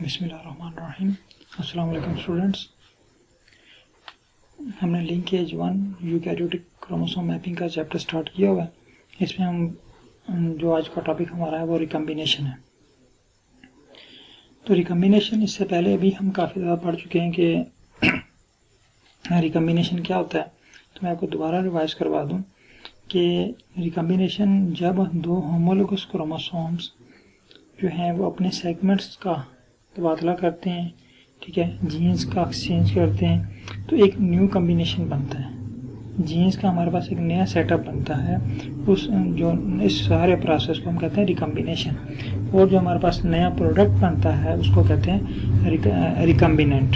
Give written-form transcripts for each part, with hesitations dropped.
बिस्मिल्लाहिर्रहमानिर्रहीम। अस्सलाम वालेकुम स्टूडेंट्स। हमने लिंकेज 1 यूकैरियोटिक क्रोमोसोम मैपिंग का चैप्टर स्टार्ट किया हुआ है। इसमें हम जो आज का टॉपिक हमारा है वो रिकम्बिनेशन है। तो रिकम्बिनेशन इससे पहले भी हम काफ़ी ज़्यादा पढ़ चुके हैं कि रिकम्बिनेशन क्या होता है। तो मैं आपको दोबारा रिवाइज करवा दूं कि रिकम्बिनेशन जब दो होमोलोगस क्रोमोसोम्स जो हैं वो अपने सेगमेंट्स का तबादला करते हैं, ठीक है, जीन्स का एक्सचेंज करते हैं, तो एक न्यू कम्बिनेशन बनता है। जीन्स का हमारे पास एक नया सेटअप बनता है। इस सारे प्रोसेस को हम कहते हैं रिकम्बिनेशन। और जो हमारे पास नया प्रोडक्ट बनता है उसको कहते हैं रिकम्बिनेंट।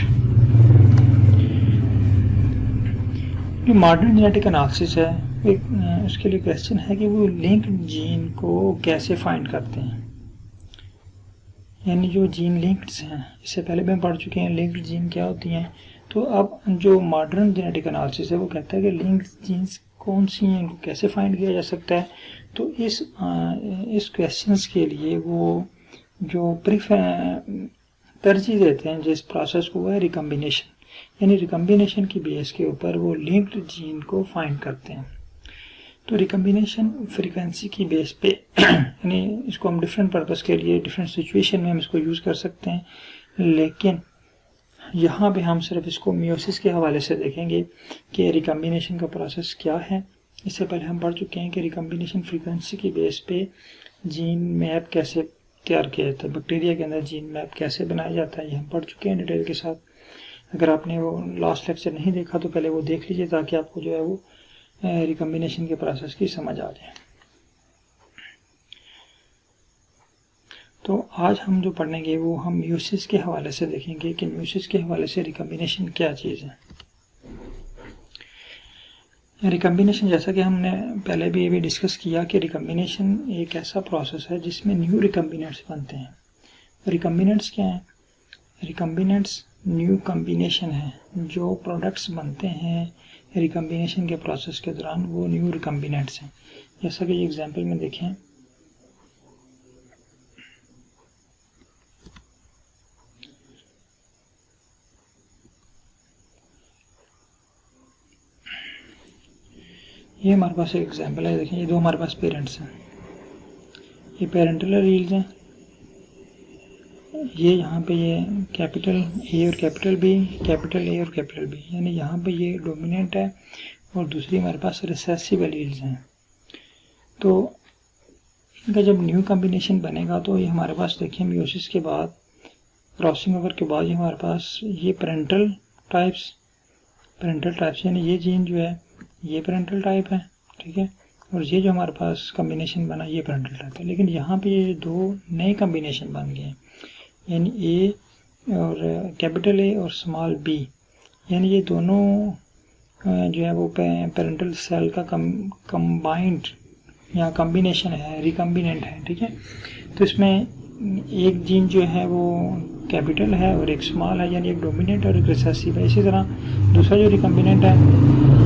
जो मॉडर्न जेनेटिक एनालिसिस है उसके लिए क्वेश्चन है कि वो लिंक्ड जीन को कैसे फाइंड करते हैं, यानी जो जीन लिंक्ड्स हैं। इससे पहले भी हम पढ़ चुके हैं लिंक्ड जीन क्या होती हैं। तो अब जो मॉडर्न जेनेटिक एनालिसिस है वो कहता है कि लिंक्ड जीन्स कौन सी हैं, इनको कैसे फाइंड किया जा सकता है। तो इस क्वेश्चंस के लिए वो जो तरजीह देते हैं जिस प्रोसेस को वो है रिकम्बिनेशन, यानी रिकम्बिनेशन की बेस के ऊपर वो लिंक्ड जीन को फाइंड करते हैं। तो रिकम्बिनेशन फ्रीक्वेंसी की बेस पे यानी इसको हम डिफरेंट पर्पस के लिए डिफरेंट सिचुएशन में हम इसको यूज़ कर सकते हैं, लेकिन यहाँ पे हम सिर्फ इसको मियोसिस के हवाले से देखेंगे कि रिकम्बिनेशन का प्रोसेस क्या है। इससे पहले हम पढ़ चुके हैं कि रिकम्बिनेशन फ्रीक्वेंसी की बेस पे जीन मैप कैसे तैयार किया जाता है, बैक्टीरिया के अंदर जीन मैप कैसे बनाया जाता है, ये हम पढ़ चुके हैं डिटेल के साथ। अगर आपने वो लास्ट लेक्चर नहीं देखा तो पहले वो देख लीजिए ताकि आपको जो है वो रिकम्बिनेशन के प्रोसेस की समझ आ जाए। तो आज हम जो पढ़ेंगे वो हम म्यूसिस के हवाले से देखेंगे कि म्यूसिस के हवाले से रिकम्बिनेशन क्या चीज़ है। रिकम्बिनेशन जैसा कि हमने पहले भी ये भी डिस्कस किया कि रिकम्बिनेशन एक ऐसा प्रोसेस है जिसमें न्यू रिकम्बिनेंट्स बनते हैं। रिकम्बिनेंट्स क्या हैं? रिकम्बिनेंट्स न्यू कम्बिनेशन है। जो प्रोडक्ट्स बनते हैं रिकम्बिनेशन के प्रोसेस के दौरान वो न्यू रिकम्बिनेंट्स हैं। जैसा कि एग्जांपल में देखें, ये हमारे पास एक एग्जांपल है। देखें, ये दो हमारे पास पेरेंट्स हैं, ये पेरेंटल एलील्स हैं। ये यहाँ पे ये कैपिटल ए और कैपिटल बी, कैपिटल ए और कैपिटल बी, यानी यहाँ पे ये डोमिनेंट है और दूसरी हमारे पास रिसेसिव एलील्स हैं। तो इनका जब न्यू कॉम्बिनेशन बनेगा तो ये हमारे पास देखिए मियोसिस के बाद, क्रॉसिंग ओवर के बाद ये हमारे पास ये पेरेंटल टाइप्स यानी ये जीन जो है ये पेरेंटल टाइप है, ठीक है, और ये जो हमारे पास कॉम्बिनेशन बना ये पेरेंटल टाइप है। लेकिन यहाँ पे ये दो नए कॉम्बिनेशन बन गए हैं, यानी ए और कैपिटल ए और स्मॉल बी, यानी ये दोनों जो है वो पेरेंटल सेल का कंबाइंड या कॉम्बिनेशन है, रिकम्बिनेंट है, ठीक है। तो इसमें एक जीन जो है वो कैपिटल है और एक स्मॉल है, यानी एक डोमिनेंट और एक रिसेसिव है। इसी तरह दूसरा जो रिकम्बिनेंट है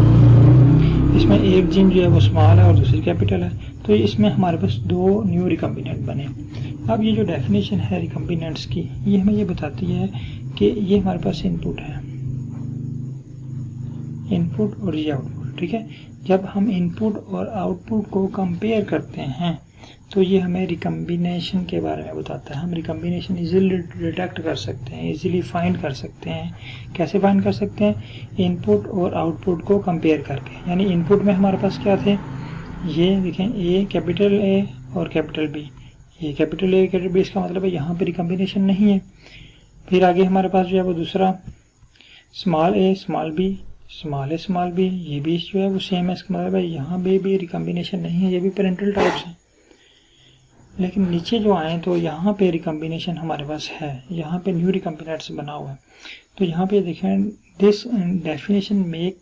इसमें एक जीन जो है वो स्मॉल है और दूसरी कैपिटल है। तो इसमें हमारे पास दो न्यू रिकम्बिनेंट बने। अब ये जो डेफिनेशन है रिकम्बिनेंट्स की, ये हमें ये बताती है कि ये हमारे पास इनपुट है, इनपुट और ये आउटपुट, ठीक है। जब हम इनपुट और आउटपुट को कंपेयर करते हैं तो ये हमें रिकम्बिनेशन के बारे में बताता है। हम रिकम्बिनेशन इजीली डिटेक्ट कर सकते हैं, इजीली फाइंड कर सकते हैं। कैसे फाइंड कर सकते हैं? इनपुट और आउटपुट को कंपेयर करके। यानी इनपुट में हमारे पास क्या थे, ये देखें, ए कैपिटल ए और कैपिटल बी, ये कैपिटल ए कैपिटल बी, इसका मतलब है यहाँ पे रिकम्बिनेशन नहीं है। फिर आगे हमारे पास जो है वो दूसरा स्मॉल ए स्मॉल बी, स्मॉल ए स्मॉल बी, ये भी जो है वो सेम है। इसका मतलब है यहाँ पे भी रिकम्बिनेशन नहीं है, ये भी पेरेंटल टाइप्स है। लेकिन नीचे जो आए तो यहाँ पे रिकम्बिनेशन हमारे पास है, यहाँ पे न्यू रिकम्बिनेंट्स बना हुआ है। तो यहाँ पे देखें, this definition make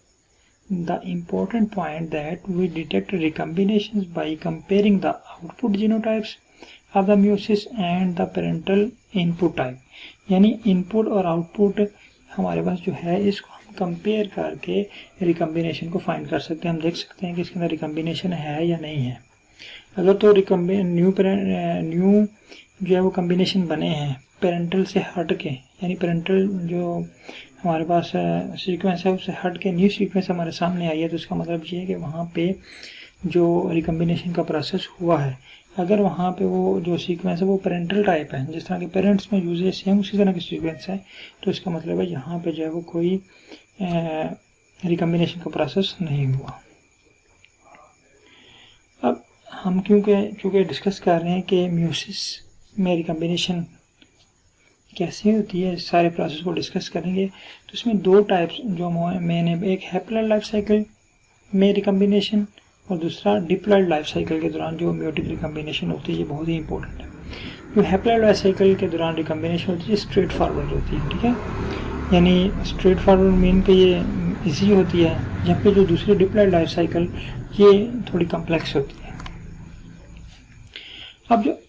the important point that we detect recombinations by comparing the output genotypes of the meiosis and the parental input type. यानी इनपुट और आउटपुट हमारे पास जो है इसको हम कंपेयर करके रिकम्बिनेशन को फाइंड कर सकते हैं। हम देख सकते हैं कि इसके अंदर रिकम्बिनेशन है या नहीं है। अगर तो न्यू जो है वो कम्बिनेशन बने हैं पेरेंटल से हट के, यानी पेरेंटल जो हमारे पास सीक्वेंस है उससे हट के न्यू सीक्वेंस हमारे सामने आई है, तो इसका मतलब ये है कि वहाँ पे जो रिकम्बिनेशन का प्रोसेस हुआ है, अगर वहाँ पे वो जो सीक्वेंस है वो पेरेंटल टाइप है, जिस तरह के पेरेंट्स में यूज है सेम उसी तरह की सीक्वेंस है, तो इसका मतलब है यहाँ पे जो है वो कोई रिकम्बिनेशन का प्रोसेस नहीं हुआ। अब हम चूँकि डिस्कस कर रहे हैं कि म्यूसिस में रिकम्बिनेशन कैसे होती है, सारे प्रोसेस को डिस्कस करेंगे, तो इसमें दो टाइप्स जो मैंने, एक हैप्लॉइड लाइफ साइकिल में रिकम्बिनेशन और दूसरा डिप्लॉइड लाइफ साइकिल के दौरान जो म्यूटिक रिकम्बिनेशन होती है, ये बहुत ही इंपॉर्टेंट है। जो हैप्लॉइड लाइफ साइकिल के दौरान रिकम्बिनेशन होती है स्ट्रेट फॉरवर्ड होती है, ठीक है, यानी स्ट्रेट फॉरवर्ड मीन पे ये इजी होती है, जबकि जो दूसरी डिप्लॉइड लाइफ साइकिल ये थोड़ी कम्प्लेक्स होती है। अब जो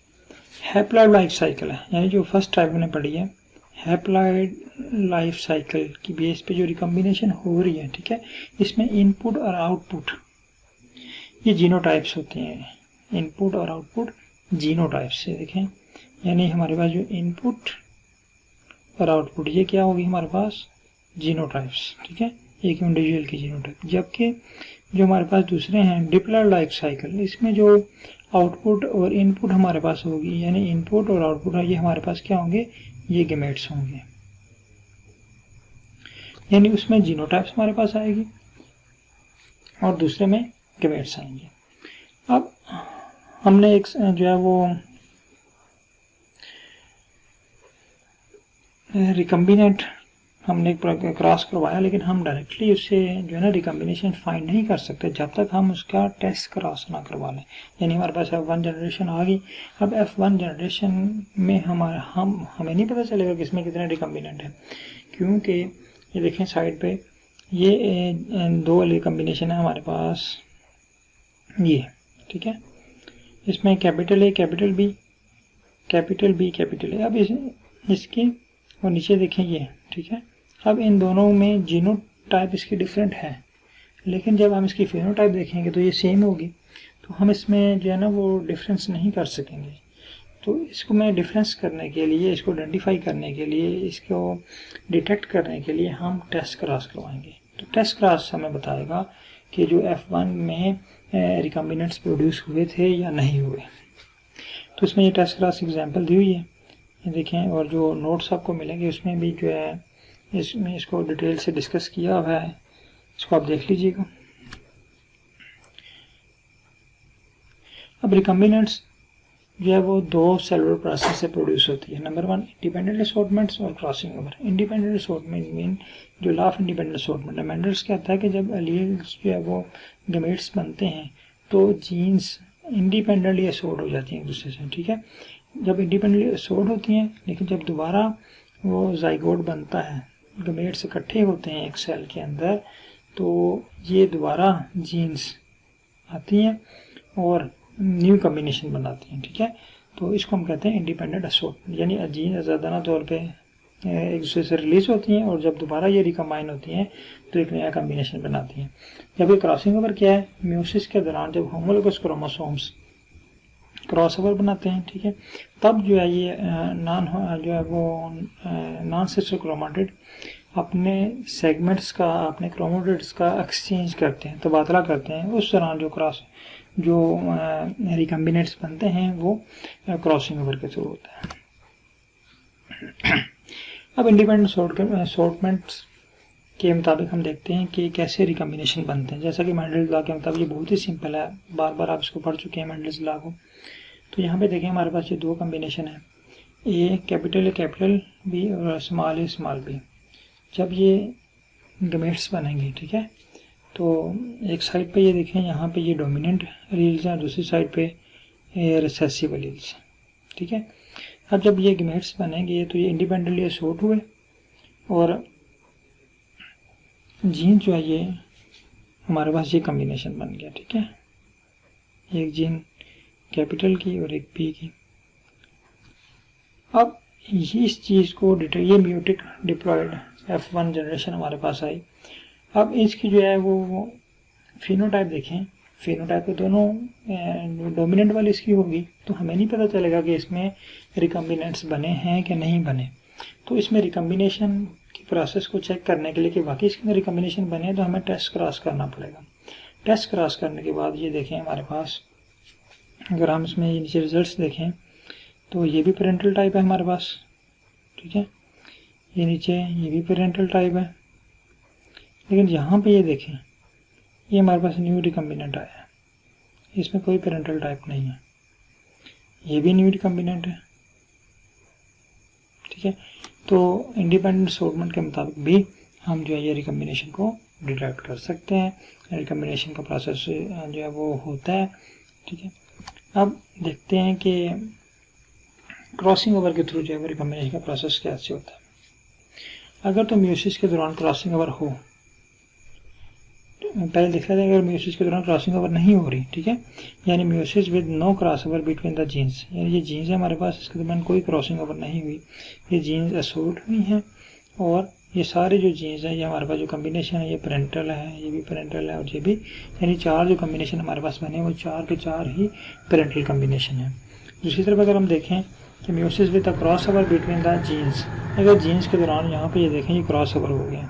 हैप्लॉइड लाइफ साइकिल है, यानी जो फर्स्ट टाइप मैंने पढ़ी है, हैप्लॉइड लाइफ साइकिल की बेस पे जो रिकम्बिनेशन हो रही है, ठीक है, इसमें इनपुट और आउटपुट ये जीनोटाइप्स होते हैं, इनपुट और आउटपुट जीनोटाइप्स से देखें, यानी हमारे पास जो इनपुट और आउटपुट ये क्या होगी हमारे पास जीनोटाइप्स, ठीक है, एक इंडिविजुअल की जीनोटाइप, जबकि जो हमारे पास दूसरे हैं डिप्लॉइड लाइफ साइकिल, इसमें जो आउटपुट और इनपुट हमारे पास होगी, यानी इनपुट और आउटपुट ये हमारे पास क्या होंगे, ये गेमेट्स होंगे, यानी उसमें जीनोटाइप्स हमारे पास आएगी और दूसरे में गेमेट्स आएंगे। अब हमने एक जो है वो रिकम्बिनेंट हमने क्रॉस करवाया, लेकिन हम डायरेक्टली उससे जो है ना रिकम्बिनेशन फाइंड नहीं कर सकते जब तक हम उसका टेस्ट क्रॉस ना करवा लें, यानी हमारे पास F1 जनरेशन आ गई। अब F1 जनरेशन में हमें नहीं पता चलेगा कि इसमें कितने रिकम्बिनेंट है, क्योंकि ये देखें साइड पे ये दो रिकम्बिनेशन है हमारे पास, ये ठीक है, इसमें capital A capital B capital B capital A। अब इसके और नीचे देखें ये, ठीक है, अब इन दोनों में जीनोटाइप इसकी डिफरेंट है, लेकिन जब हम इसकी फेनोटाइप देखेंगे तो ये सेम होगी, तो हम इसमें जो है ना वो डिफरेंस नहीं कर सकेंगे। तो इसको मैं डिफरेंस करने के लिए, इसको आइडेंटिफाई करने के लिए, इसको डिटेक्ट करने के लिए हम टेस्ट क्रॉस करवाएंगे। तो टेस्ट क्रॉस हमें बताएगा कि जो F1 में रिकम्बिनेंट्स प्रोड्यूस हुए थे या नहीं हुए। तो इसमें ये टेस्ट क्रॉस एग्जाम्पल दी हुई है, ये देखें, और जो नोट्स आपको मिलेंगे उसमें भी जो है इसमें इसको डिटेल से डिस्कस किया हुआ है, इसको आप देख लीजिएगा। अब रिकम्बिनेंट्स जो है वो दो सेलुलर प्रोसेस से प्रोड्यूस होती है। नंबर 1 इंडिपेंडेंट असॉर्टमेंट्स और crossing over. Independent assortment mean जो लॉ ऑफ इंडिपेंडेंट असॉर्टमेंट है, मेंडल्स कहता है कि जब एलील्स जो है वो गमेट्स बनते हैं तो जीन्स इंडिपेंडेंटली असॉर्ट हो जाती हैं एक दूसरे से, ठीक है, जब इंडिपेंडेंटली असॉर्ट होती हैं, लेकिन जब दोबारा वो जाइगोट बनता है, गमेट्स इकट्ठे होते हैं एक सेल के अंदर, तो ये दोबारा जीन्स आती हैं और न्यू कॉम्बिनेशन बनाती हैं, ठीक है। तो इसको हम कहते हैं इंडिपेंडेंट असॉर्टमेंट, यानी जीन आज़ादाना तौर पे एक दूसरे से रिलीज होती हैं और जब दोबारा ये रिकम्बाइन होती हैं तो एक नया कॉम्बिनेशन बनाती हैं। जब ये क्रॉसिंग ओवर क्या है, म्यूसिस के दौरान जब होमोलोगस क्रोमोसोम्स क्रॉस ओवर बनाते हैं, ठीक है, तब जो है ये नॉन सिस्टर क्रोमाटिड अपने सेगमेंट्स का, अपने क्रोमोटिड्स का एक्सचेंज करते हैं, तबादला करते हैं। उस दौरान जो रिकम्बिनेंट्स बनते हैं वो क्रॉसिंग ओवर के थ्रू होता है। अब इंडिपेंडेंट असॉर्टमेंट्स के मुताबिक हम देखते हैं कि कैसे रिकम्बिनेशन बनते हैं। जैसा कि मेंडल्स लॉ के मुताबिक ये बहुत ही सिंपल है, बार बार आप इसको पढ़ चुके हैं मेंडल्स लॉ को। तो यहाँ पे देखें हमारे पास ये दो कम्बिनेशन है, ए कैपिटल बी और स्मॉल बी। जब ये गमेट्स बनेंगे, ठीक है, तो एक साइड पे ये देखें यहाँ पे ये डोमिनेंट एलील्स हैं, दूसरी साइड पे रिसेसिव एलील्स, ठीक है। अब जब ये गमेट्स बनेंगे तो ये इंडिपेंडेंटली असॉर्ट हुए और जीन जो है ये हमारे पास ये कॉम्बिनेशन बन गया, ठीक है, एक जीन कैपिटल की और एक पी की। अब इस चीज़ को ये म्यूटिक डिप्लॉयड F1 जनरेशन हमारे पास आई। अब इसकी जो है वो फिनोटाइप देखें, फिनोटाइप तो दोनों डोमिनेंट वाली इसकी होगी, तो हमें नहीं पता चलेगा कि इसमें रिकम्बिनेंट्स बने हैं कि नहीं बने। तो इसमें रिकम्बिनेशन की प्रोसेस को चेक करने के लिए कि वाकई इसके अंदर रिकम्बिनेशन बने हैं, तो हमें टेस्ट क्रॉस करना पड़ेगा। टेस्ट क्रॉस करने के बाद ये देखें हमारे पास, अगर हम इसमें ये नीचे रिजल्ट्स देखें तो ये भी पेरेंटल टाइप है हमारे पास, ठीक है, ये नीचे ये भी पेरेंटल टाइप है। लेकिन यहाँ पे ये देखें, ये हमारे पास न्यू रिकम्बिनेंट आया है, इसमें कोई पेरेंटल टाइप नहीं है, ये भी न्यू रिकम्बिनेंट है, ठीक है। तो इंडिपेंडेंट असॉर्टमेंट के मुताबिक भी हम जो है ये रिकम्बिनेशन को डिटेक्ट कर सकते हैं, रिकम्बिनेशन का प्रोसेस जो है वो होता है, ठीक है। अब देखते हैं कि क्रॉसिंग ओवर के थ्रू जो है रिकम्बिनेशन का प्रोसेस कैसे होता है। अगर तो म्यूसिस के दौरान क्रॉसिंग ओवर हो, पहले देख लेते हैं अगर म्यूसिस के दौरान क्रॉसिंग ओवर नहीं हो रही, ठीक है, यानी meiosis with no crossover between the genes, यानी ये जीन्स है हमारे पास, इसके दरमियान कोई क्रॉसिंग ओवर नहीं हुई, ये जीन्स असोर्ट हुई हैं और ये सारे जो जीन्स हैं ये हमारे पास जो कम्बिनेशन है ये पेरेंटल है, ये भी पेरेंटल है और ये भी, यानी चार जो कम्बिनेशन हमारे पास बने वो चार के चार ही पेरेंटल कम्बिनेशन है। दूसरी तरफ अगर हम देखें कि meiosis with the crossover between the genes, अगर जीन्स के दौरान यहाँ पे ये देखें ये क्रॉस ओवर हो गया,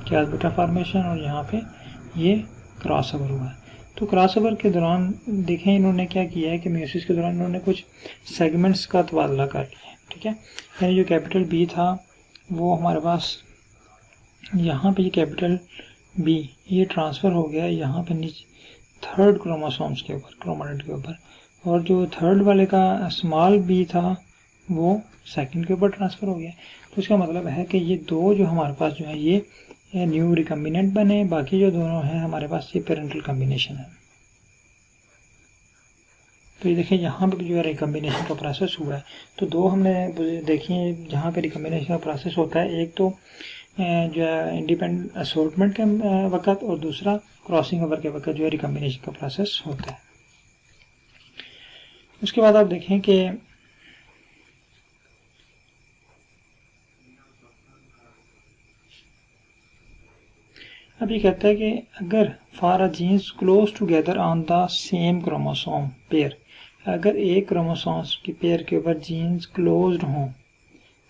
क्या बीटा फॉर्मेशन, और यहाँ पे ये क्रॉस ओवर हुआ है। तो क्रॉस ओवर के दौरान देखें इन्होंने क्या किया है कि म्यूसिस के दौरान इन्होंने कुछ सेगमेंट्स का तबादला कर लिया है, ठीक है, यानी जो कैपिटल बी था वो हमारे पास यहाँ पे ये कैपिटल बी ये ट्रांसफ़र हो गया यहाँ पे नीचे थर्ड क्रोमोसोम्स के ऊपर, क्रोमाटिड के ऊपर, और जो थर्ड वाले का स्मॉल बी था वो सेकंड के ऊपर ट्रांसफ़र हो गया। तो इसका मतलब है कि ये दो जो हमारे पास जो है ये न्यू रिकम्बिनेंट बने, बाकी जो दोनों हैं हमारे पास ये पेरेंटल कम्बिनेशन है। तो ये देखिए यहाँ पे जो है रिकम्बिनेशन का प्रोसेस हुआ है, तो दो हमने देखिए जहाँ पे रिकम्बिनेशन का प्रोसेस होता है, एक तो जो है इंडिपेंडेंट असॉर्टमेंट के वक्त और दूसरा क्रॉसिंग ओवर के वक्त जो है रिकम्बिनेशन का प्रोसेस होता है। उसके बाद आप देखें कि अब ये कहता है कि अगर for a genes close together on the same chromosome pair, अगर एक क्रोमोसोम्स की पेयर के ऊपर जीन्स क्लोज्ड हों,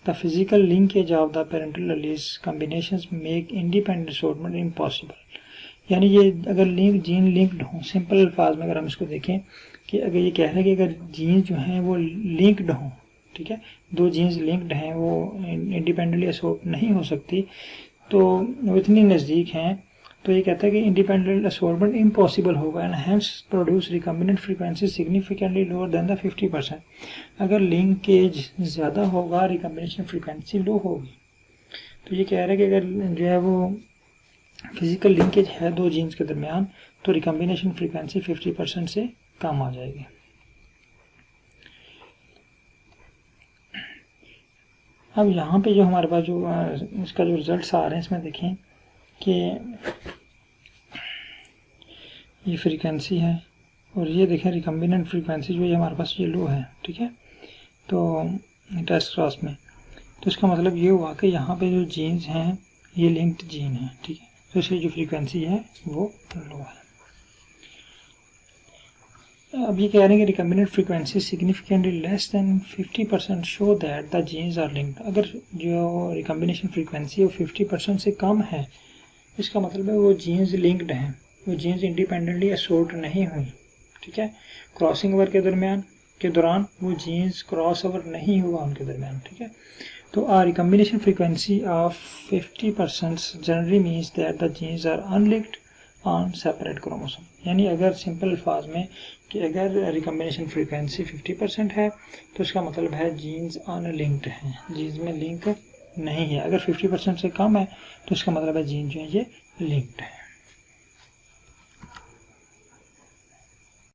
the physical linkage of the parental alleles combinations make independent assortment impossible. यानी ये अगर जीन लिंक्ड हों, सिंपल अल्फाज में अगर हम इसको देखें कि अगर ये कह रहे हैं कि अगर जीन्स जो हैं वो लिंक्ड हों, ठीक है, दो जीन्स लिंक्ड हैं वो इंडिपेंडेंटली असॉर्ट नहीं हो सकती, तो वो इतनी नज़दीक हैं, तो ये कहता है कि इंडिपेंडेंट असॉर्टमेंट इम्पॉसिबल होगा and hence produce recombinant frequency significantly lower than the 50%। अगर लिंकेज ज़्यादा होगा रिकम्बिनेशन फ्रीक्वेंसी लो होगी। तो ये कह रहा है कि अगर जो है वो फिजिकल लिंकेज है दो जीन्स के दरमियान तो रिकम्बिनेशन फ्रीक्वेंसी 50% से कम आ जाएगी। अब यहाँ पे जो हमारे पास जो इसका जो रिजल्ट्स आ रहे हैं इसमें देखें कि ये फ्रीक्वेंसी है और ये देखें रिकम्बिनेंट फ्रीक्वेंसी जो है हमारे पास ये लो है, ठीक है, तो टेस्ट क्रॉस में, तो इसका मतलब ये हुआ कि यहाँ पे जो जीन्स हैं ये लिंक्ड जीन है, ठीक है, तो इसलिए जो फ्रीक्वेंसी है वो लो है। अब ये कह रहे हैं कि recombinant frequency significantly less than 50% show that the genes are linked. अगर जो रिकम्बिनेशन फ्रीक्वेंसी है वो 50% से कम है, इसका मतलब है वो जीन्स लिंक्ड हैं, वो जीन्स इंडिपेंडेंटली असॉर्ट नहीं हुई, ठीक है, क्रॉसिंग ओवर के दौरान वो जीन्स क्रॉस ओवर नहीं हुआ उनके दरमियान, ठीक है। तो a recombination frequency of 50% generally means that the genes are unlinked on separate chromosome. यानी अगर सिंपल अल्फाज में कि अगर रिकम्बिनेशन फ्रीक्वेंसी 50% है तो इसका मतलब है जीन्स अनलिंक्ड हैं, जीन्स में लिंक नहीं है। अगर 50% से कम है तो इसका मतलब है जीन जो है ये लिंक्ड है।